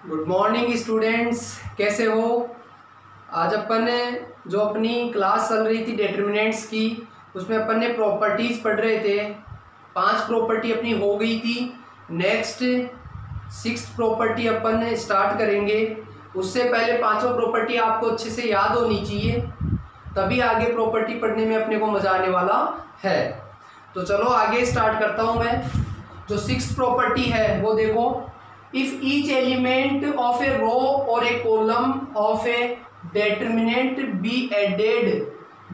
Good morning students, कैसे हो। आज अपन ने जो अपनी क्लास चल रही थी डिटरमिनेंट्स की, उसमें अपन ने प्रॉपर्टीज़ पढ़ रहे थे। 5 प्रॉपर्टी अपनी हो गई थी। नेक्स्ट 6th प्रॉपर्टी अपन स्टार्ट करेंगे। उससे पहले 5 प्रॉपर्टी आपको अच्छे से याद होनी चाहिए, तभी आगे प्रॉपर्टी पढ़ने में अपने को मजा आने वाला है। तो चलो आगे स्टार्ट करता हूँ मैं। जो 6th प्रॉपर्टी है वो देखो, if each element of a row or a column of a determinant be added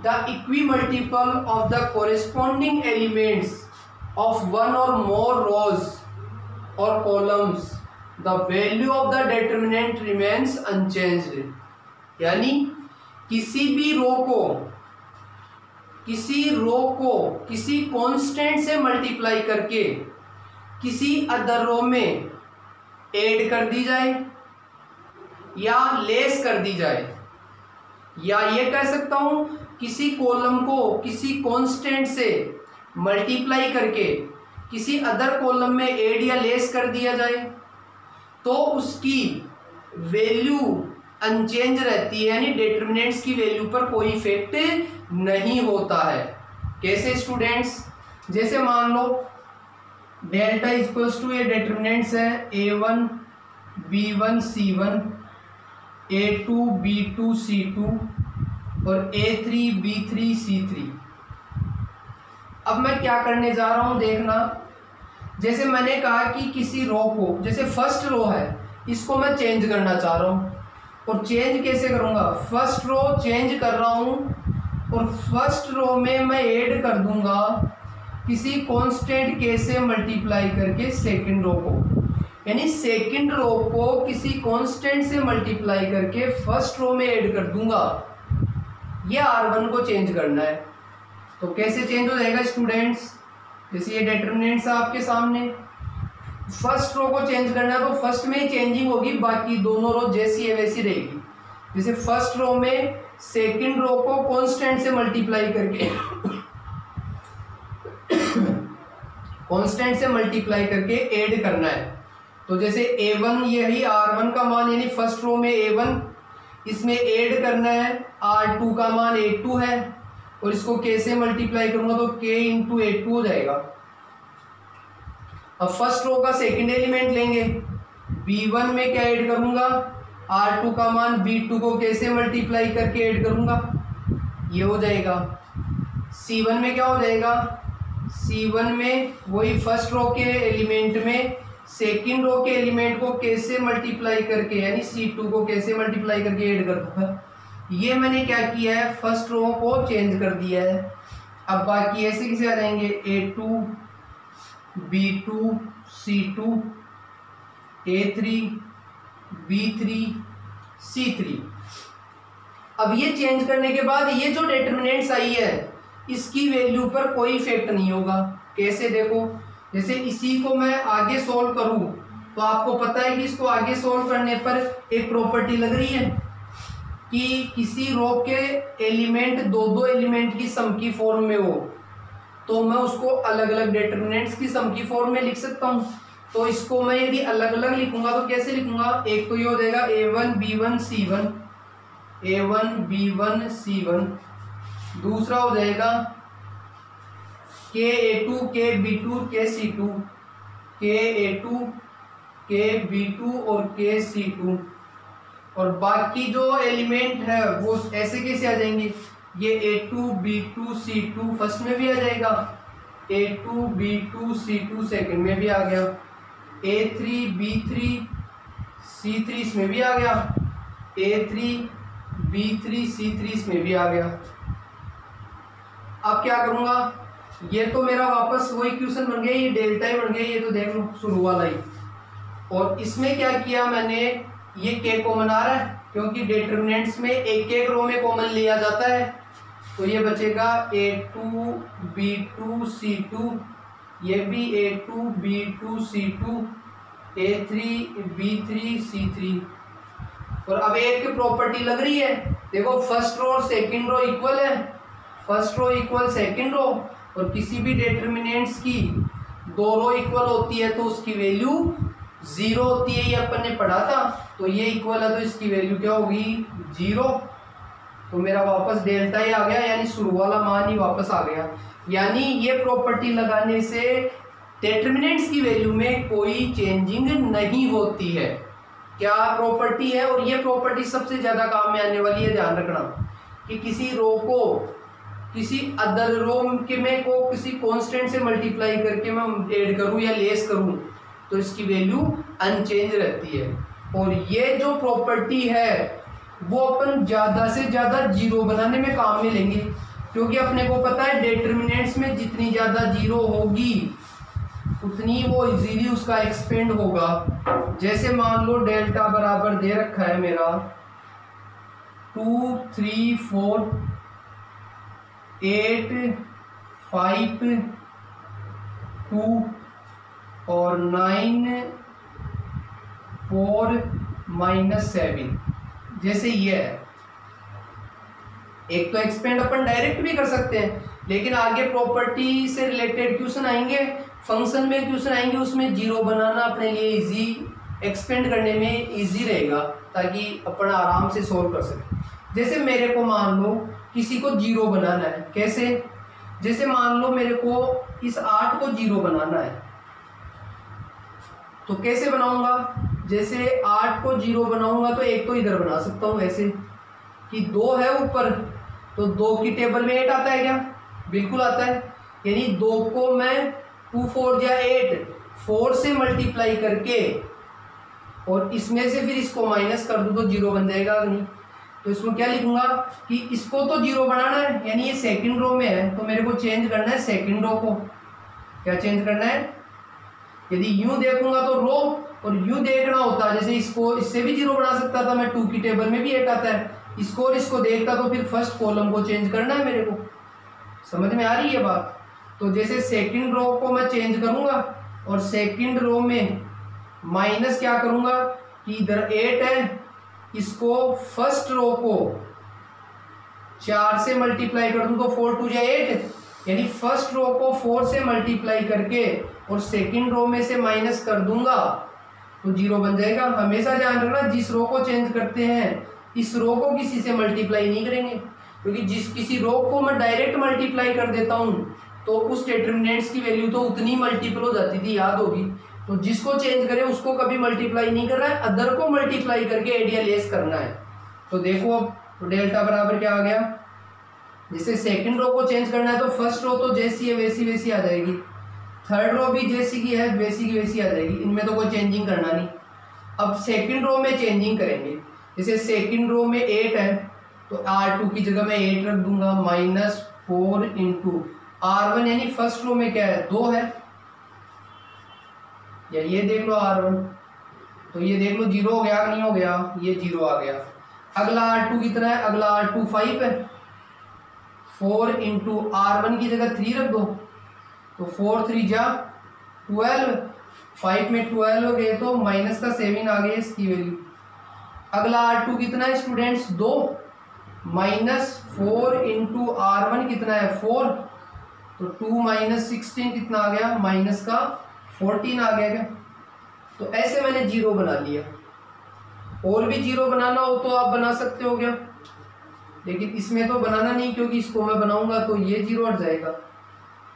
the equimultiple of the corresponding elements of one or more rows or columns, the value of the determinant remains unchanged। यानी किसी रो को किसी constant से multiply करके किसी other रो में add कर दी जाए या लेस कर दी जाए, या ये कह सकता हूं किसी कॉलम को किसी कांस्टेंट से मल्टीप्लाई करके किसी अदर कॉलम में ऐड या लेस कर दिया जाए, तो उसकी वैल्यू अनचेंज रहती है, यानी डिटरमिनेंट्स की वैल्यू पर कोई इफेक्ट नहीं होता है। कैसे स्टूडेंट्स, जैसे मान लो डेल्टा इक्वल्स टू ये डिटरमिनेंट्स है a1 b1 c1, a2 b2 c2 और a3 b3 c3। अब मैं क्या करने जा रहा हूं देखना। जैसे मैंने कहा कि किसी रो को, जैसे फर्स्ट रो है, इसको मैं चेंज करना चाह रहा हूं, और चेंज कैसे करूंगा। फर्स्ट रो चेंज कर रहा हूं और फर्स्ट रो में मैं ऐड कर दूंगा किसी कांस्टेंट के से मल्टीप्लाई करके सेकंड रो को, यानी सेकंड रो को किसी कांस्टेंट से मल्टीप्लाई करके फर्स्ट रो में ऐड कर दूंगा। ये R1 को चेंज करना है। तो कैसे चेंज हो जाएगा स्टूडेंट्स, जैसे ये डिटरमिनेंट्स है आपके सामने, फर्स्ट रो को चेंज करना है तो फर्स्ट में ही चेंजिंग होगी, बाकी दोनों रो जैसी है वैसी रहेगी। जैसे फर्स्ट रो में सेकंड रो को कांस्टेंट से मल्टीप्लाई करके कांस्टेंट से मल्टीप्लाई करके ऐड करना है। तो जैसे a1, यही R1 का मान, यानी फर्स्ट रो में a1, इसमें ऐड करना है R2 का मान a2 है, और इसको k से मल्टीप्लाई करूंगा तो k इंटू a2 हो जाएगा। अब फर्स्ट रो का सेकंड एलिमेंट लेंगे, b1 में क्या ऐड करूंगा, R2 का मान b2 को k से मल्टीप्लाई करके ऐड करूंगा, ये हो जाएगा। c1 में क्या हो जाएगा, C1 में वही फर्स्ट रो के एलिमेंट में सेकंड रो के एलिमेंट को k से मल्टीप्लाई करके, यानी C2 को k से मल्टीप्लाई करके ऐड कर दूंगा। ये मैंने क्या किया है, फर्स्ट रो को चेंज कर दिया है। अब बाकी ऐसे कैसे आ जाएंगे, a2 b2 c2 a3 b3 c3। अब ये चेंज करने के बाद ये जो डिटरमिनेंट्स आई है इसकी वैल्यू पर कोई इफेक्ट नहीं होगा। कैसे देखो, जैसे इसी को मैं आगे सोल्व करूं तो आपको पता है कि इसको आगे सोल्व करने पर एक प्रॉपर्टी लग रही है कि किसी रो के एलिमेंट दो एलिमेंट की सम की फॉर्म में हो, तो मैं उसको अलग अलग डिटरमिनेंट्स की सम की फॉर्म में लिख सकता हूं। तो इसको मैं यदि अलग अलग लिखूंगा तो कैसे लिखूंगा, एक तो ये हो जाएगा a1 b1 c1, a1 b1 c1, दूसरा हो जाएगा ka2 kb2 kc2, ka2 kb2 और kc2, और बाकी जो एलिमेंट है वो ऐसे कैसे आ जाएंगे, ये a2 b2 c2 फर्स्ट में भी आ जाएगा, a2 b2 c2 सेकंड में भी आ गया, a3 b3 c3 इसमें भी आ गया, a3 b3 c3 इसमें भी आ गया। अब क्या करूंगा, ये तो मेरा वापस वही इक्वेशन बन गया, ये डेल्टा ही बन गया, ये तो देख लो शुरू वाला ही। और इसमें क्या किया मैंने, ये k कॉमन आ रहा है क्योंकि डिटरमिनेंट्स में एक एक रो में कॉमन लिया जाता है। तो ये बचेगा a2 b2 c2, ये भी a2 b2 c2, a3 b3 c3। और अब एक प्रॉपर्टी लग रही है, देखो फर्स्ट रो और सेकंड रो इक्वल है, first row equal second row, और किसी भी डिटरमिनेंट्स की दो रो इक्वल होती है तो उसकी वैल्यू 0 होती है, ये अपन ने पढ़ा था। तो ये इक्वल है, तो इसकी वैल्यू क्या होगी 0। तो मेरा वापस डेल्टा ही आ गया, यानी शुरू वाला मान ही वापस आ गया। यानी ये प्रॉपर्टी लगाने से डिटरमिनेंट्स की वैल्यू में कोई चेंजिंग नहीं होती है। क्या प्रॉपर्टी है, और ये प्रॉपर्टी सबसे ज्यादा काम में आने वाली है। ध्यान रखना कि किसी रो को किसी अदर रो के में को किसी कांस्टेंट से मल्टीप्लाई करके मैं ऐड करूं या लेस करूं तो इसकी वैल्यू अनचेंज रहती है। और ये जो प्रॉपर्टी है वो अपन ज़्यादा से ज़्यादा जीरो बनाने में काम में लेंगे, क्योंकि अपने को पता है डिटरमिनेंट्स में जितनी ज़्यादा जीरो होगी उतनी वो इजीली उसका एक्सपेंड होगा। जैसे मान लो डेल्टा बराबर दे रखा है मेरा 2 3 4 8 5 2 और 9 4 -7। जैसे ये है, एक तो एक्सपेंड अपन डायरेक्ट भी कर सकते हैं, लेकिन आगे प्रॉपर्टी से रिलेटेड क्वेश्चन आएंगे, फंक्शन में क्वेश्चन आएंगे, उसमें जीरो बनाना अपने लिए इजी, एक्सपेंड करने में इजी रहेगा, ताकि अपन आराम से सोल्व कर सकें। जैसे मेरे को मान लो किसी को जीरो बनाना है, कैसे? जैसे मान लो मेरे को इस 8 को जीरो बनाना है, तो कैसे बनाऊंगा? जैसे 8 को जीरो बनाऊंगा तो एक तो इधर बना सकता हूं ऐसे कि 2 है ऊपर, तो 2 की टेबल में 8 आता है क्या? बिल्कुल आता है। यानी 2 को मैं 2 4 या 8 4 से मल्टीप्लाई करके और इसमें से फिर इसको माइनस कर दूं तो जीरो बन जाएगा नहीं। तो इसमें क्या लिखूंगा कि इसको तो जीरो बनाना है, यानी ये सेकंड रो में है, तो मेरे को चेंज करना है सेकंड रो को। क्या चेंज करना है? यदि यूं देखूंगा तो रो, और यूं देखना होता है जैसे इसको इससे भी जीरो बना सकता था मैं, 2 की टेबल में भी 8 आता है, इसको और इसको देखता तो फिर फर्स्ट कॉलम को चेंज करना है मेरे को। समझ में आ रही है बात? तो जैसे सेकंड रो को मैं चेंज करूंगा और सेकंड रो में माइनस क्या करूंगा कि इधर 8 है, इसको फर्स्ट रो को 4 से मल्टीप्लाई कर दूं तो 4 2 8, यानी फर्स्ट रो को 4 से मल्टीप्लाई करके और सेकंड रो में से माइनस कर दूंगा तो जीरो बन जाएगा। हमेशा ध्यान रखना, जिस रो को चेंज करते हैं इस रो को किसी से मल्टीप्लाई नहीं करेंगे, क्योंकि जिस किसी रो को मैं डायरेक्ट मल्टीप्लाई कर देता हूं तो उस डिटरमिनेंट्स की वैल्यू तो उतनी मल्टीपल हो जाती थी, याद होगी। तो जिसको चेंज करें उसको कभी मल्टीप्लाई नहीं कर रहा है, अदर को मल्टीप्लाई करके एडिया लेस करना है। तो देखो अब तो डेल्टा बराबर क्या आ गया? जैसे सेकंड रो को चेंज करना है तो फर्स्ट रो तो जैसी है वैसी वैसी आ जाएगी, थर्ड रो भी जैसी की है वैसी की वैसी आ जाएगी, इनमें तो कोई चेंजिंग करना नहीं। अब सेकंड रो में चेंजिंग करेंगे। जैसे सेकंड रो में 8 है तो R2 की जगह मैं 8 रख दूंगा, -4 इंटू R1, यानी फर्स्ट रो में क्या है 2 है, या ये देख लो R1, तो ये देख लो जीरो हो गया नहीं हो गया, ये जीरो आ गया। अगला R2 कितना है? अगला R2 5 है, 4 इंटू R1 की जगह 3 रख दो, तो 4 3 जा 12, 5 में 12 हो गए तो माइनस का 7 आ गया इसकी वैल्यू। अगला R2 कितना है स्टूडेंट्स? 2, -4 इंटू R1 कितना है 4, तो 2 - 16 कितना आ गया? माइनस का 14 आ गया क्या? तो ऐसे मैंने जीरो बना लिया। और भी जीरो बनाना हो तो आप बना सकते हो क्या, लेकिन इसमें तो बनाना नहीं, क्योंकि इसको मैं बनाऊंगा तो ये जीरो हट जाएगा।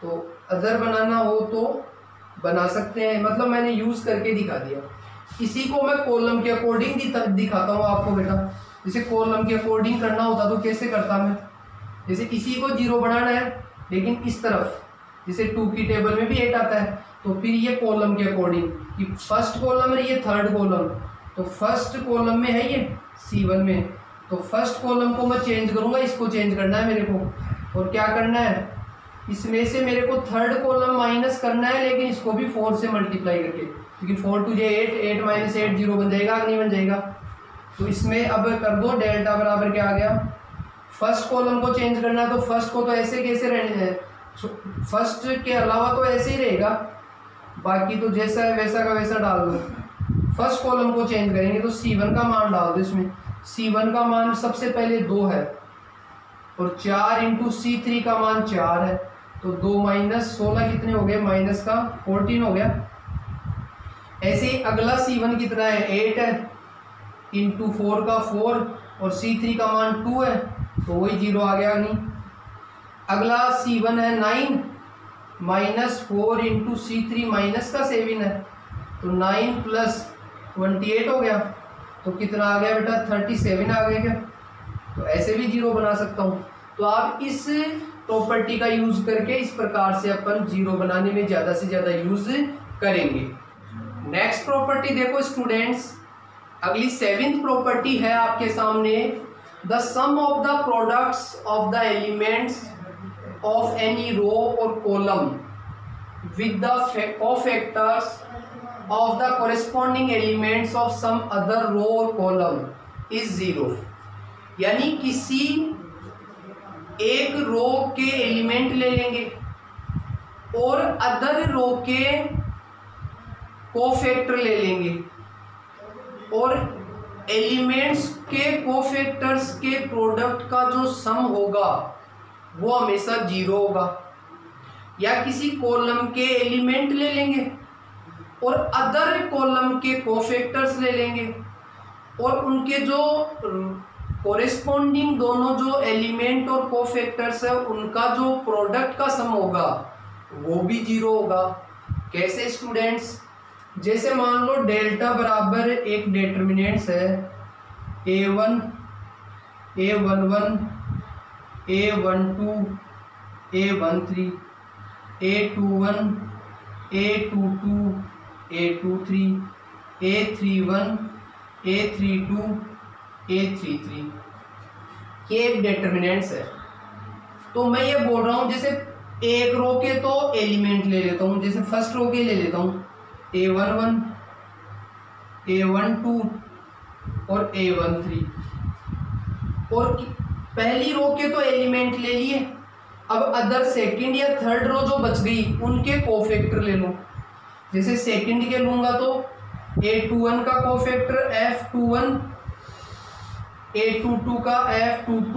तो अदर बनाना हो तो बना सकते हैं, मतलब मैंने यूज करके दिखा दिया। इसी को मैं कॉलम के अकॉर्डिंग दिखाता हूँ आपको बेटा। जैसे कॉलम के अकॉर्डिंग करना होता तो कैसे करता मैं? जैसे इसी को जीरो बनाना है, लेकिन इस तरफ जैसे 2 की टेबल में भी 8 आता है, तो फिर ये कॉलम के अकॉर्डिंग कि फर्स्ट कॉलम है ये थर्ड कॉलम, तो फर्स्ट कॉलम में है ये C1 में, तो फर्स्ट कॉलम को मैं चेंज करूंगा, इसको चेंज करना है मेरे को। और क्या करना है? इसमें से मेरे को थर्ड कॉलम माइनस करना है, लेकिन इसको भी 4 से मल्टीप्लाई करके, क्योंकि 4 2 8, 8 - 8 जीरो बन जाएगा, नहीं बन जाएगा। तो इसमें अब कर दो डेल्टा बराबर क्या आ गया? फर्स्ट कॉलम को चेंज करना है तो फर्स्ट को तो ऐसे कैसे रहने हैं, फर्स्ट के अलावा तो ऐसे ही रहेगा, बाकी तो जैसा है वैसा का वैसा डाल दो। फर्स्ट कॉलम को चेंज करेंगे तो C1 का मान डाल दो इसमें। C1 का मान सबसे पहले 2 है, और 4 इंटू C3 का मान 4 है, तो 2 - 16 कितने हो गए? माइनस का 14 हो गया। ऐसे अगला C1 कितना है 8 है, इंटू 4 का 4 और C3 का मान 2 है तो वही 0 आ गया नहीं। अगला C1 है 9 माइनस 4 इंटू C3 माइनस का 7 है तो 9 प्लस 28 हो गया तो कितना आ गया बेटा 37 आ गया क्या। तो ऐसे भी 0 बना सकता हूँ। तो आप इस प्रॉपर्टी का यूज करके इस प्रकार से अपन 0 बनाने में ज़्यादा से ज़्यादा यूज करेंगे। नेक्स्ट प्रॉपर्टी देखो स्टूडेंट्स, अगली 7th प्रॉपर्टी है आपके सामने, the sum of the products of the elements of any row और column with the cofactors of the corresponding elements of some other row or column is 0। यानी किसी एक रो के एलिमेंट ले लेंगे और अदर रो के कोफैक्टर ले लेंगे और एलिमेंट्स के कोफैक्टर्स के प्रोडक्ट का जो सम होगा वो हमेशा 0 होगा। या किसी कॉलम के एलिमेंट ले लेंगे और अदर कॉलम के कोफैक्टर्स ले लेंगे और उनके जो कोरेस्पॉन्डिंग दोनों जो एलिमेंट और कोफैक्टर्स है उनका जो प्रोडक्ट का सम होगा वो भी 0 होगा। कैसे स्टूडेंट्स, जैसे मान लो डेल्टा बराबर एक डिटरमिनेंट्स है A1 A11 A12 A13 A21 A22 A23 A31 A32 A33 ये एक डिटरमिनेंट्स है। तो मैं ये बोल रहा हूँ जैसे एक रो के तो एलिमेंट ले लेता हूँ, जैसे फर्स्ट रो के ले लेता हूँ A11 A12 और A13 और पहली रो के तो एलिमेंट ले लिए। अब अदर सेकंड या थर्ड रो जो बच गई उनके कोफैक्टर ले लो। जैसे सेकंड के लूंगा तो A21 का कोफैक्टर F21, A22 का F22,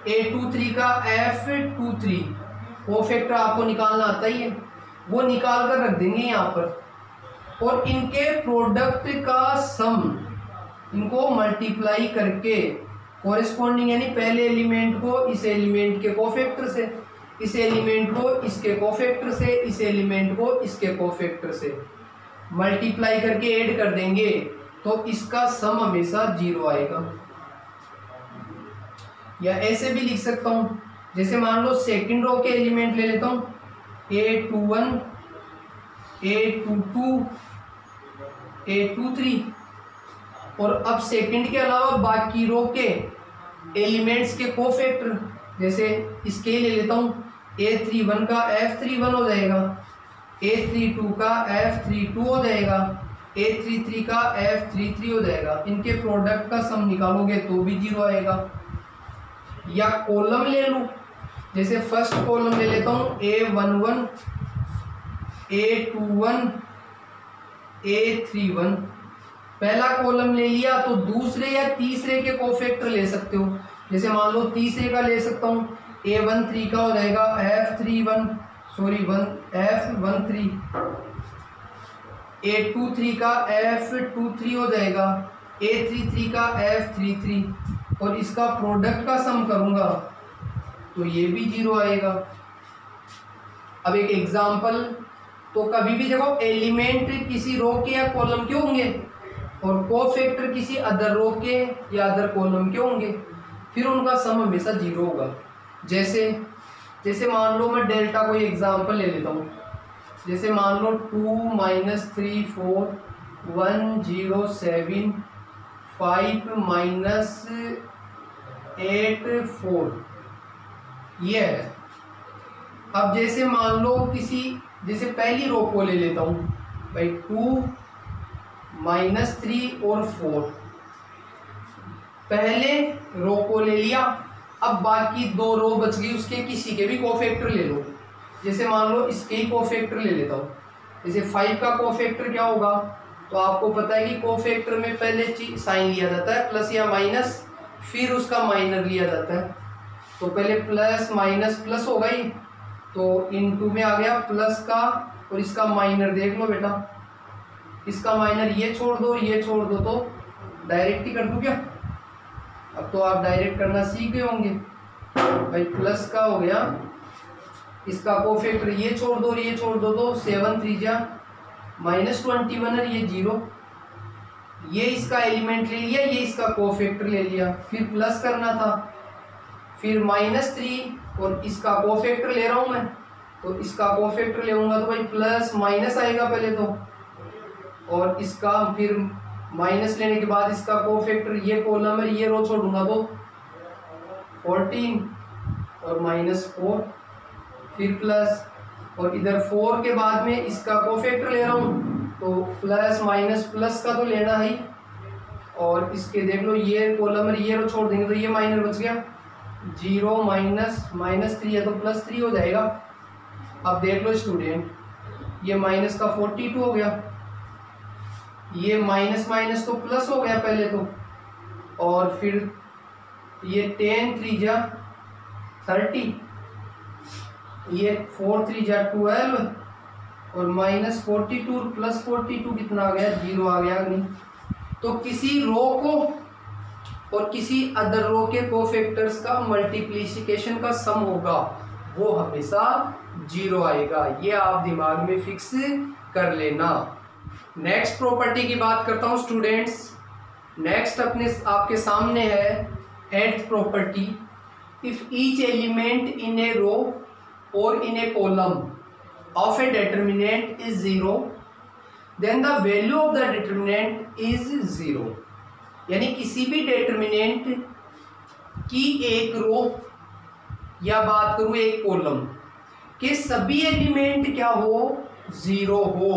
A23 का F23। कोफैक्टर आपको निकालना आता ही है, वो निकाल कर रख देंगे यहाँ पर और इनके प्रोडक्ट का सम इनको मल्टीप्लाई करके कोरेस्पॉन्डिंग यानी पहले एलिमेंट को इस एलिमेंट के कोफैक्टर से, इस एलिमेंट को इसके कोफैक्टर से, इस एलिमेंट को इसके कोफैक्टर से मल्टीप्लाई करके ऐड कर देंगे तो इसका सम हमेशा 0 आएगा। या ऐसे भी लिख सकता हूँ, जैसे मान लो सेकंड रो के एलिमेंट ले लेता हूँ A21 A22 A23 और अब सेकंड के अलावा बाकी रो के एलिमेंट्स के कोफैक्टर, जैसे इसके ले लेता हूँ A31 का F31 हो जाएगा, A32 का F32 हो जाएगा, A33 का F33 हो जाएगा। इनके प्रोडक्ट का सम निकालोगे तो भी 0 आएगा। या कॉलम ले लूँ, जैसे फर्स्ट कॉलम ले लेता हूँ A11 A21 A31। पहला कॉलम ले लिया तो दूसरे या तीसरे के कोफैक्टर ले सकते हो। जैसे मान लो तीसरे का ले सकता हूँ A13 का हो जाएगा F13 A23 का F23 हो जाएगा, A33 का F33 और इसका प्रोडक्ट का सम करूँगा तो ये भी 0 आएगा। अब एक एग्जांपल, तो कभी भी देखो एलिमेंट किसी रो के या कॉलम के होंगे और कोफैक्टर किसी अदर रो के या अदर कॉलम के होंगे, फिर उनका सम हमेशा 0 होगा। जैसे मान लो मैं डेल्टा कोई एग्जांपल ले लेता हूँ, जैसे मान लो 2 - 3 4 1 0 7 5 - 8 4 ये है। अब जैसे मान लो किसी, जैसे पहली रो को ले लेता हूँ भाई 2 - 3 और 4, पहले रो को ले लिया। अब बाकी दो रो बच गई, उसके किसी के भी कोफैक्टर ले लो। जैसे मान लो इसके ही कोफैक्टर ले लेता हूँ, जैसे 5 का कोफैक्टर क्या होगा, तो आपको पता है कि कोफैक्टर में पहले साइन लिया जाता है प्लस या माइनस, फिर उसका माइनर लिया जाता है। तो पहले प्लस माइनस प्लस हो गई तो इनटू में आ गया प्लस का और इसका माइनर देख लो बेटा इसका माइनर ये छोड़ दो, ये छोड़ दो, तो डायरेक्ट ही कर दूं क्या? अब तो आप डायरेक्ट करना सीख गए होंगे भाई। प्लस का हो गया, इसका कोफैक्टर ये छोड़ दो, ये छोड़ दो, तो 7 3 जा -21 है, ये 0। ये इसका एलिमेंट ले लिया, ये इसका कोफैक्टर ले लिया, फिर प्लस करना था, फिर -3 और इसका कोफैक्टर ले रहा हूं मैं, तो इसका कोफैक्टर लेऊंगा तो भाई प्लस माइनस आएगा पहले तो, और इसका फिर माइनस लेने के बाद इसका कोफैक्टर, ये कॉलम है, ये रो छोड़ूंगा तो 14 और -4, फिर प्लस, और इधर 4 के बाद में इसका कोफैक्टर ले रहा हूँ, तो प्लस माइनस प्लस का तो लेना ही, और इसके देख लो ये कॉलम है, ये रो छोड़ देंगे तो ये माइनर बच गया, 0 -3 है तो +3 हो जाएगा। अब देख लो स्टूडेंट, ये माइनस का 42 हो गया, ये माइनस माइनस तो प्लस हो गया पहले तो, और फिर ये 10 3 जा 30, ये 4 3 जा 12, और -42 + 42 कितना आ गया? 0 आ गया नहीं। तो किसी रो को और किसी अदर रो के कोफैक्टर्स का मल्टीप्लिकेशन का सम होगा, वो हमेशा 0 आएगा। ये आप दिमाग में फिक्स कर लेना। नेक्स्ट प्रॉपर्टी की बात करता हूं स्टूडेंट्स। नेक्स्ट आपके सामने है 8th property. If each element in a row और in a column of a determinant is 0, then the value of the determinant is 0। यानी किसी भी डेटर्मिनेंट की एक रो या बात करूं एक कॉलम के सभी एलिमेंट क्या हो? 0 हो,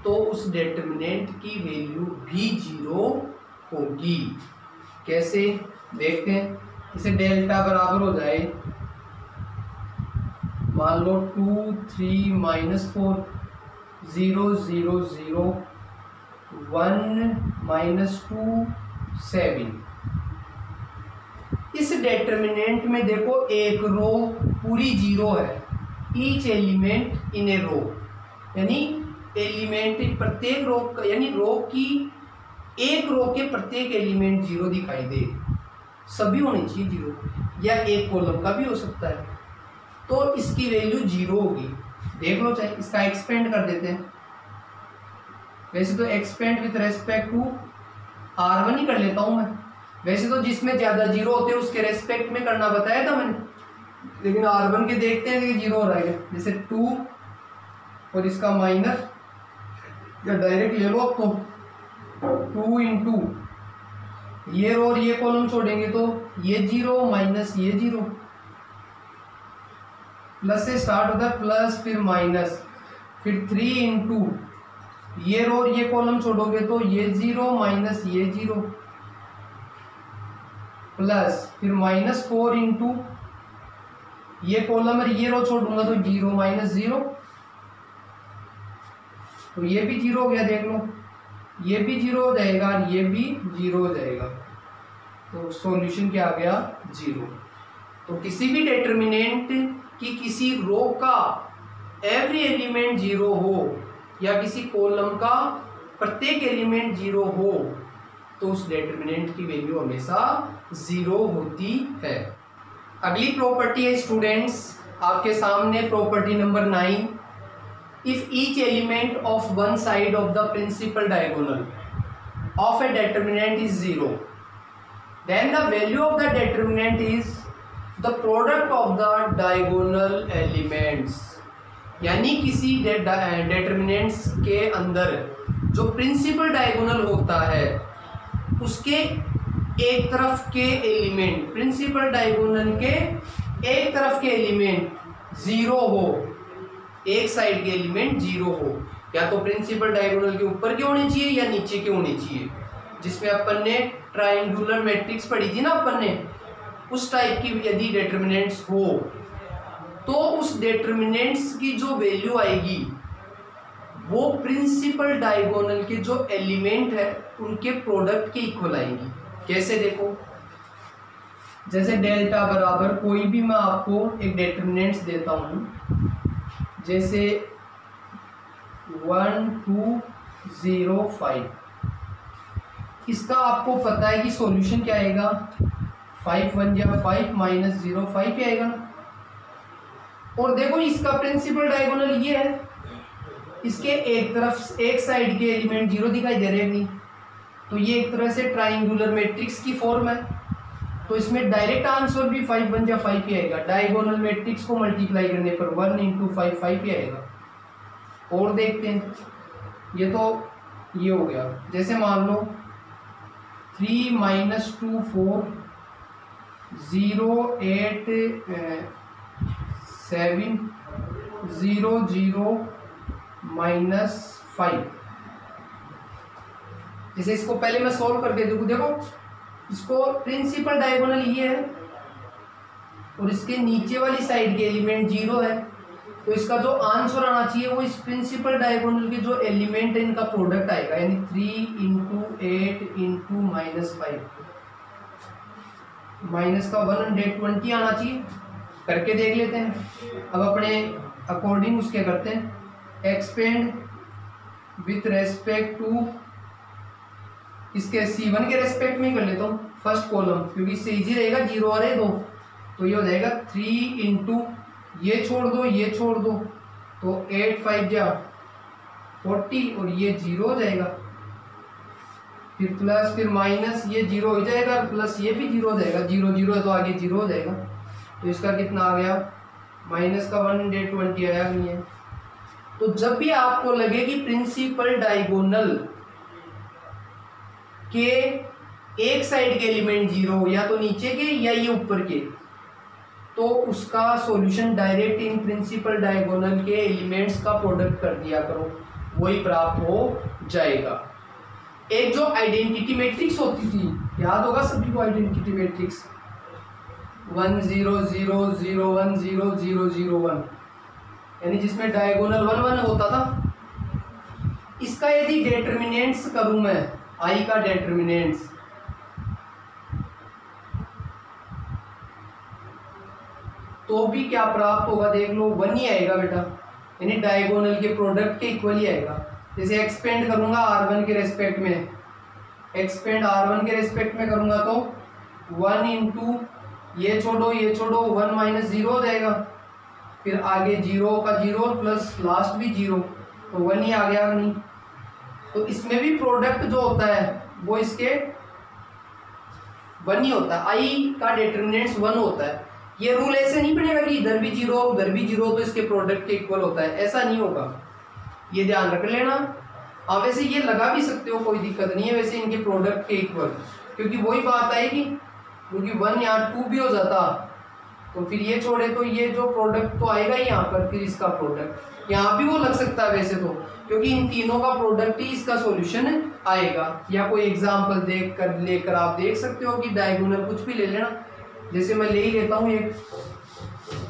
तो उस डेटर्मिनेंट की वैल्यू भी 0 होगी। कैसे देखते हैं। इसे डेल्टा बराबर हो जाए, मान लो 2 3 -4 0 0 0 1 -2 7। इस डेटर्मिनेंट में देखो एक रो पूरी 0 है, ईच एलिमेंट इन ए रो, यानी एलिमेंट प्रत्येक रो यानी रो की एक रो के प्रत्येक एलिमेंट 0 दिखाई दे, सभी होने चाहिए 0, या एक कॉलम का भी हो सकता है, तो इसकी वैल्यू 0 होगी। देख लो, चाहे इसका एक्सपेंड कर देते हैं। वैसे तो expand with respect to R1 ही कर लेता हूं मैं। वैसे तो जिसमें ज्यादा 0 होते हैं उसके रेस्पेक्ट में करना बताया था मैंने, लेकिन R1 के देखते हैं कि 0 हो रहा है। जैसे 2 और इसका माइनर, या डायरेक्ट ले लो अब तो 2 × ये रो और ये कॉलम छोड़ेंगे तो ये 0 माइनस ये 0, प्लस से स्टार्ट होता है, प्लस फिर माइनस, फिर 3 × ये रो और ये कॉलम छोड़ोगे तो ये 0 माइनस ये 0, प्लस फिर -4 × ये कॉलम और ये रो छोड़ूंगा तो 0 माइनस 0, तो ये भी 0 हो गया। देख लो, ये भी 0 हो जाएगा और ये भी 0 हो जाएगा, तो सॉल्यूशन क्या आ गया? 0। तो किसी भी डेटर्मिनेंट कि किसी रो का एवरी एलिमेंट 0 हो या किसी कॉलम का प्रत्येक एलिमेंट 0 हो, तो उस डेटर्मिनेंट की वैल्यू हमेशा 0 होती है। अगली प्रॉपर्टी है स्टूडेंट्स आपके सामने, property number 9। If each element of one side of the principal diagonal of a determinant is 0, then the value of the determinant is the product of the diagonal elements। यानी किसी डेटर्मिनेंट्स के अंदर जो principal diagonal होता है उसके एक तरफ के एलिमेंट, प्रिंसिपल डायगोनल के एक तरफ के एलिमेंट 0 हो, एक साइड के एलिमेंट 0 हो, या तो प्रिंसिपल डायगोनल के ऊपर के होने चाहिए या नीचे के होने चाहिए। जिसमें अपन ने ट्रायंगुलर मैट्रिक्स पढ़ी थी ना अपन ने, उस टाइप की यदि डेटर्मिनेंट्स हो तो उस डेटर्मिनेंट्स की जो वैल्यू आएगी वो प्रिंसिपल डायगोनल के जो एलिमेंट है उनके प्रोडक्ट के इक्वल आएगी। कैसे देखो, जैसे डेल्टा बराबर कोई भी मैं आपको एक डेटर्मिनेंट्स देता हूँ, जैसे 1 2 0.05। इसका आपको पता है कि सॉल्यूशन क्या आएगा, 5 1 या 5 माइनस 0.5 ही आएगा ना। और देखो इसका प्रिंसिपल डायगोनल ये है, इसके एक तरफ एक साइड के एलिमेंट 0 दिखाई दे रहे हैं नहीं, तो ये एक तरह से ट्राइंगुलर मैट्रिक्स की फॉर्म है। तो इसमें डायरेक्ट आंसर भी 5 1 या 5 ही आएगा। डायगोनल मैट्रिक्स को मल्टीप्लाई करने पर 1 × 5 5 ही आएगा। और देखते हैं, ये तो ये हो गया। जैसे मान लो 3 - 2 4 0 8 7 0 0 -5। जैसे इसको पहले मैं सॉल्व करके देखो इसको प्रिंसिपल डायगोनल ये है और इसके नीचे वाली साइड के एलिमेंट 0 है, तो इसका जो आंसर आना चाहिए वो इस प्रिंसिपल डायगोनल के जो एलिमेंट है इनका प्रोडक्ट आएगा, यानी 3 × 8 × -5 माइनस का 120 आना चाहिए। करके देख लेते हैं। अब अपने अकॉर्डिंग उसके करते हैं, एक्सपेंड विथ रेस्पेक्ट टू, इसके C1 के रेस्पेक्ट में कर लेता हूँ फर्स्ट कॉलम, क्योंकि इससे इजी रहेगा, 0 और 2, तो ये हो जाएगा 3 × ये छोड़ दो ये छोड़ दो, तो 8 5 जा 40 और ये 0 हो जाएगा, फिर प्लस फिर माइनस, ये 0 हो जाएगा, प्लस ये भी 0 हो जाएगा, 0 0 है तो आगे 0 हो जाएगा। तो इसका कितना आ गया, माइनस का 120 आया नहीं है। तो जब भी आपको लगे कि प्रिंसिपल डायगोनल के एक साइड के एलिमेंट 0 या तो नीचे के या ये ऊपर के, तो उसका solution direct in principle diagonal के एलिमेंट्स का प्रोडक्ट कर दिया करो, वही प्राप्त हो जाएगा। एक जो आइडेंटिटी मैट्रिक्स होती थी, याद होगा सभी को आइडेंटिटी मैट्रिक्स, 1 0 0 0 1 0 0 0 1, यानी जिसमें डायगोनल 1 1 होता था। इसका यदि डेटर्मिनेंट्स करूं मैं, आई का डेटर्मिनेंट्स, तो भी क्या प्राप्त होगा देख लो, 1 ही आएगा बेटा, यानी डायगोनल के प्रोडक्ट के इक्वल ही आएगा। जैसे एक्सपेंड करूंगा R1 के रेस्पेक्ट में, एक्सपेंड R1 के रेस्पेक्ट में करूंगा तो 1 × ये छोड़ो 1 - 0 हो जाएगा, फिर आगे 0 का 0 प्लस लास्ट भी 0, तो 1 ही आ गया नहीं। तो इसमें भी प्रोडक्ट जो होता है वो इसके 1 ही होता है, आई का डेटर्मिनेंट्स 1 होता है। ये रूल ऐसे नहीं बनेगा कि इधर भी 0 उधर भी 0 तो इसके प्रोडक्ट के इक्वल होता है, ऐसा नहीं होगा, ये ध्यान रख लेना। आप वैसे ये लगा भी सकते हो, कोई दिक्कत नहीं है वैसे इनके प्रोडक्ट के इक्वल, क्योंकि वही बात आएगी, क्योंकि 1 यहाँ 2 भी हो जाता तो फिर ये छोड़े तो ये जो प्रोडक्ट तो आएगा ही यहाँ पर, फिर इसका प्रोडक्ट यहाँ भी वो लग सकता है वैसे तो, क्योंकि इन तीनों का प्रोडक्ट ही इसका सॉल्यूशन आएगा। या कोई एग्जांपल देख कर लेकर आप देख सकते हो कि डायगोनल कुछ भी ले लेना, जैसे मैं ले ही लेता हूँ एक,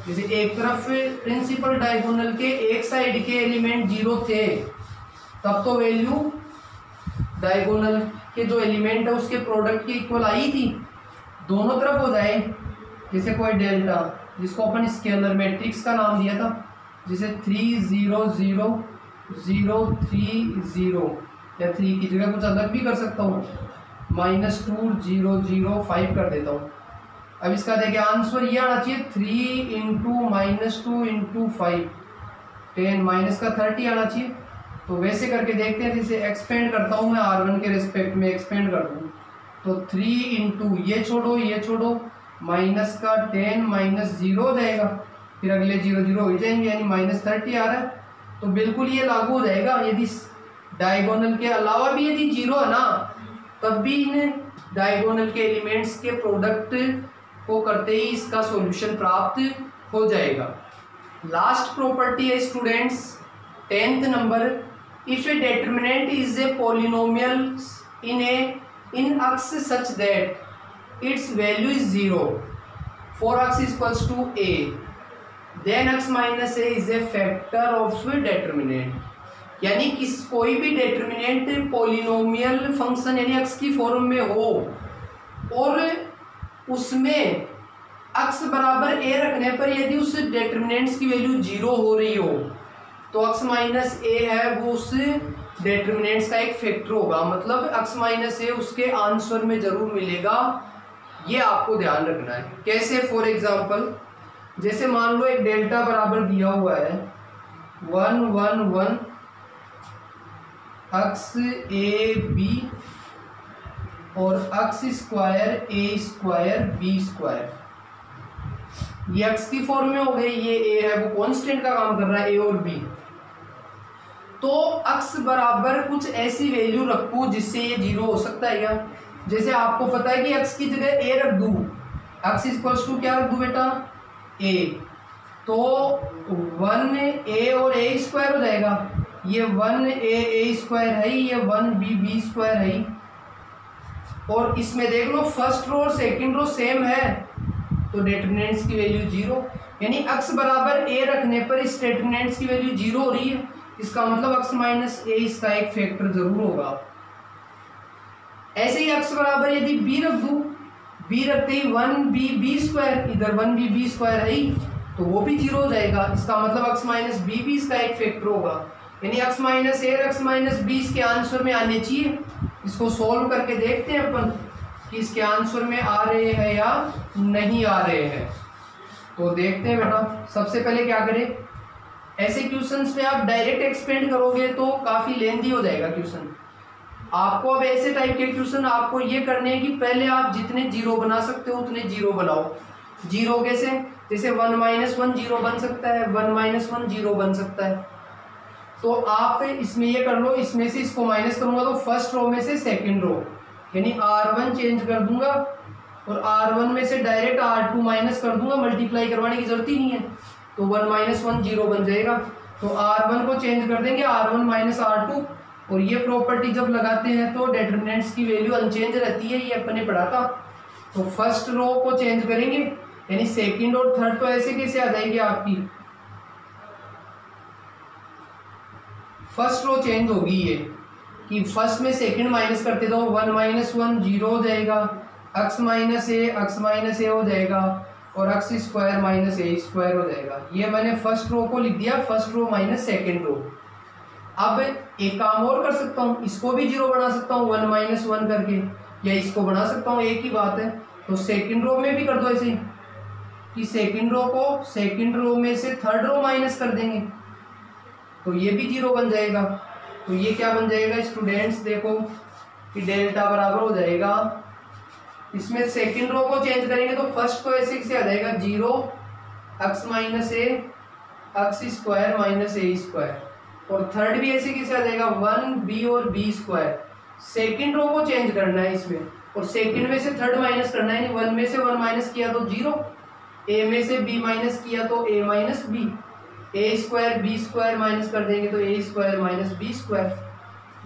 जैसे एक तरफ प्रिंसिपल डायगोनल के एक साइड के एलिमेंट 0 थे, तब तो वैल्यू डायगोनल के जो एलिमेंट है उसके प्रोडक्ट के इक्वल आई थी, दोनों तरफ हो जाए, जैसे कोई डेल्टा जिसको अपन स्केलर मैट्रिक्स का नाम दिया था, जैसे 3 0 0 0 3 0, या 3 की जगह कुछ अलग भी कर सकता हूँ, -2 0 0 5 कर देता हूँ। अब इसका देखिए आंसर ये आना चाहिए 3 × -2 × 5 10 माइनस का 30 आना चाहिए। तो वैसे करके देखते हैं, जैसे एक्सपेंड करता हूँ मैं R1 के रिस्पेक्ट में, एक्सपेंड कर दूँ तो 3 × ये छोड़ो माइनस का 10 -0 हो जाएगा, फिर अगले 0 0 हो जाएंगे, यानी -30 आ रहा है। तो बिल्कुल ये लागू हो जाएगा, यदि डायगोनल के अलावा भी यदि 0 है ना, तब भी इन डायगोनल के एलिमेंट्स के प्रोडक्ट को करते ही इसका सॉल्यूशन प्राप्त हो जाएगा। लास्ट प्रॉपर्टी है students 10th number, if A determinant is a polynomial in x such that its value is 0 for x equals to a, then x minus a is a factor of determinant। यानी कोई भी determinant polynomial function यानी x की form में हो और उसमें x बराबर a रखने पर यदि उस डेटर्मिनेंट्स की वैल्यू 0 हो रही हो, तो x माइनस a है वो उस डिटरमिनेंट्स का एक फैक्टर होगा, मतलब x माइनस ए उसके आंसर में जरूर मिलेगा, ये आपको ध्यान रखना है। कैसे? फॉर एग्जांपल जैसे मान लो एक डेल्टा बराबर दिया हुआ है 1 1 1 x ए बी और x स्क्वायर ए स्क्वायर बी स्क्वायर, ये x की फॉर्म में हो गई, ये a है वो कांस्टेंट का काम कर रहा है a और b। तो x बराबर कुछ ऐसी वैल्यू रखूं जिससे ये जीरो हो सकता है क्या? जैसे आपको पता है कि x की जगह a रख दूं, x इक्वल्स टू क्या रख दूं बेटा? a, तो 1a और a स्क्वायर हो जाएगा, ये 1a स्क्वायर है, ये 1b स्क्वायर है। और इसमें देख लो फर्स्ट रो और सेकंड रो सेम है, तो डिटरमिनेंट्स की वैल्यू जीरो, यानी x बराबर a रखने पर इस डिटरमिनेंट्स की वैल्यू जीरो हो रही है, इसका मतलब x माइनस ए इसका एक फैक्टर जरूर होगा। ऐसे ही x बराबर यदि b रख दूं, b रखते ही 1b स्क्वायर, इधर 1b स्क्वायर है ही, तो वो भी जीरो हो जाएगा, इसका मतलब x माइनस बी भी इसका एक फैक्टर होगा, यानी x माइनस ए और x माइनस बी इसके आंसर में आने चाहिए। इसको सोल्व करके देखते हैं अपन कि इसके आंसर में आ रहे हैं या नहीं आ रहे हैं। तो देखते हैं बेटा, सबसे पहले क्या करें, ऐसे क्वेश्चंस में आप डायरेक्ट एक्सपेंड करोगे तो काफ़ी लेंथी हो जाएगा क्वेश्चन। आपको अब ऐसे टाइप के क्वेश्चन आपको ये करने हैं कि पहले आप जितने जीरो बना सकते हो उतने जीरो बनाओ। जीरो कैसे? जैसे 1 माइनस 1 जीरो बन सकता है, 1 माइनस 1 जीरो बन सकता है। तो आप इसमें ये कर लो, इसमें से इसको माइनस करूंगा तो फर्स्ट रो में से सेकंड रो, यानी R1 चेंज कर दूंगा और R1 में से डायरेक्ट R2 माइनस कर दूंगा, मल्टीप्लाई करवाने की जरूरत ही नहीं है, तो 1 माइनस 1 जीरो बन जाएगा। तो R1 को चेंज कर देंगे R1 माइनस R2, और ये प्रॉपर्टी जब लगाते हैं तो डिटरमिनेंट्स की वैल्यू अनचेंज रहती है, ये अपन ने पढ़ा था। तो फर्स्ट रो को चेंज करेंगे, यानी सेकंड और थर्ड तो ऐसे कैसे आ जाएगी आपकी, फर्स्ट रो चेंज होगी ये कि फर्स्ट में सेकंड माइनस करते तो 1 माइनस 1 जीरो हो जाएगा, x माइनस ए हो जाएगा और x square minus a square हो जाएगा। ये मैंने फर्स्ट रो को लिख दिया, first row minus second row. अब एक काम और कर सकता हूँ, इसको भी जीरो बना सकता हूँ 1 माइनस 1 करके, या इसको बना सकता हूँ, एक ही बात है। तो सेकंड रो में भी कर दो ऐसे कि सेकंड रो को सेकंड रो में से थर्ड रो माइनस कर देंगे, तो ये भी जीरो बन जाएगा। तो ये क्या बन जाएगा स्टूडेंट्स, देखो कि डेल्टा बराबर हो जाएगा, इसमें सेकंड रो को चेंज करेंगे तो फर्स्ट को ऐसे कैसे आ जाएगा, zero x minus A x square minus a square, और थर्ड भी ऐसे कैसे आ जाएगा 1b और b स्क्वायर। सेकंड रो को चेंज करना है इसमें, और सेकंड में से थर्ड माइनस करना है, 1 में से 1 माइनस किया तो जीरो, a में से b माइनस किया तो a minus b, a square b square minus कर देंगे तो a square minus b square,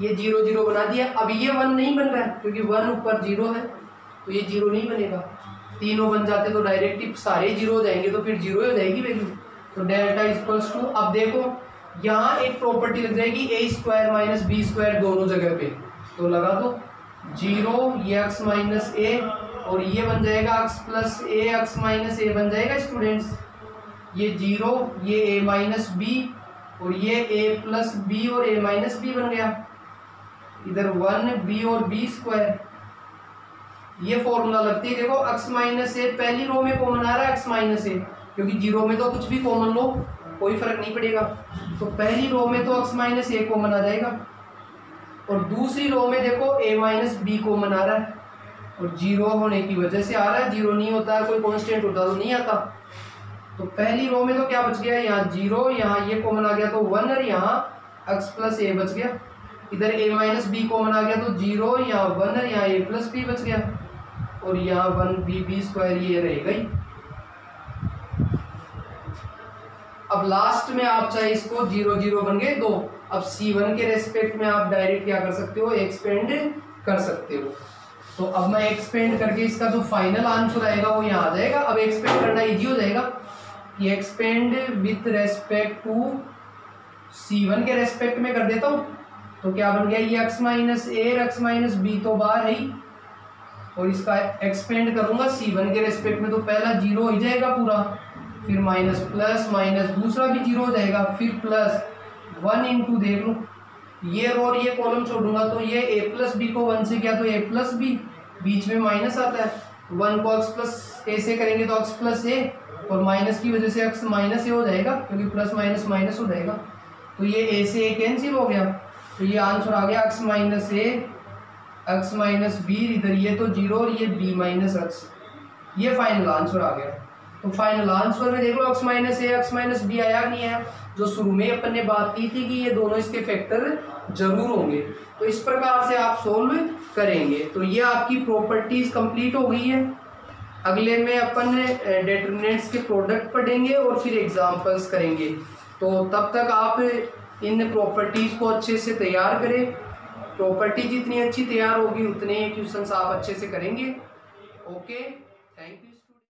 ये जीरो जीरो बना दिया। अब ये 1 नहीं बन रहा है क्योंकि 1 ऊपर जीरो है, तो ये जीरो नहीं बनेगा। तीनों बन जाते तो डायरेक्ट सारे जीरो हो जाएंगे, तो फिर जीरो हो जाएगी वैल्यू। तो डेल्टा इक्वल्स टू, अब देखो यहाँ एक प्रॉपर्टी लग जाएगी ए स्क्वायर माइनस बी स्क्वायर दोनों जगह पे, तो लगा दो जीरो, ये x माइनस ए और ये बन जाएगा x प्लस ए, x माइनस ए बन जाएगा स्टूडेंट्स, ये जीरो, ये a माइनस बी और ये a प्लस बी और a माइनस बी बन गया, इधर 1b और b स्क्वायर। ये फॉर्मूला लगती है, देखो x माइनस ए पहली रो में कॉमन आ रहा है x माइनस ए, क्योंकि जीरो में तो कुछ भी कॉमन लो कोई फर्क नहीं पड़ेगा, तो पहली रो में तो x माइनस ए कॉमन आ जाएगा, और दूसरी रो में देखो a माइनस बी कॉमन आ रहा है, और जीरो होने की वजह से आ रहा है, जीरो नहीं होता है कोई कांस्टेंट होता तो नहीं आता। तो पहली रो में तो क्या बच गया, यहाँ जीरो, यहाँ ये कॉमन आ गया तो 1, और यहाँ x प्लस ए बच गया, इधर a माइनस बी कॉमन आ गया तो जीरो, यहाँ 1 और यहाँ a प्लस बी बच गया, और यहाँ 1b स्क्वायर ये रहेगा ही। अब लास्ट में आप चाहे इसको जीरो जीरो बन गए दो, अब C1 के रेस्पेक्ट में आप डायरेक्ट क्या कर सकते हो, एक्सपेंड कर सकते हो। तो अब मैं एक्सपेंड करके इसका जो फाइनल आंसर आएगा वो यहाँ आ जाएगा। अब एक्सपेंड करना इजी हो जाएगा कि expand with respect to C1 के रेस्पेक्ट में कर देता हूँ, तो क्या बन गया, ये x माइनस ए और x माइनस बी तो बाहर है ही, और इसका एक्सपेंड करूंगा C1 के रेस्पेक्ट में, तो पहला जीरो हो जाएगा पूरा, फिर माइनस प्लस माइनस दूसरा भी जीरो हो जाएगा, फिर प्लस 1 इंटू देख लो ये रो और ये कॉलम छोड़ूंगा तो ये a प्लस बी को 1 से किया तो a प्लस बी, बीच में माइनस आता है, 1 को x प्लस ए से करेंगे तो x प्लस ए, और माइनस की वजह से x माइनस ए हो जाएगा क्योंकि प्लस माइनस माइनस हो जाएगा, तो ये a से a कैंसिल हो गया, तो ये आंसर आ गया x माइनस ए x माइनस बी, इधर ये तो 0 और ये b माइनस x, ये फाइनल आंसर आ गया। तो फाइनल आंसर में देख लो x माइनस ए x माइनस बी आया नहीं है, जो शुरू में अपन ने बात की थी कि ये दोनों इसके फैक्टर जरूर होंगे। तो इस प्रकार से आप सोल्व करेंगे। तो ये आपकी प्रॉपर्टीज कंप्लीट हो गई है। अगले में अपन डिटरमिनेंट्स के प्रोडक्ट पढ़ेंगे और फिर एग्जांपल्स करेंगे। तो तब तक आप इन प्रॉपर्टीज को अच्छे से तैयार करें। प्रॉपर्टी जितनी अच्छी तैयार होगी उतने क्वेश्चंस आप अच्छे से करेंगे। Okay, thank you.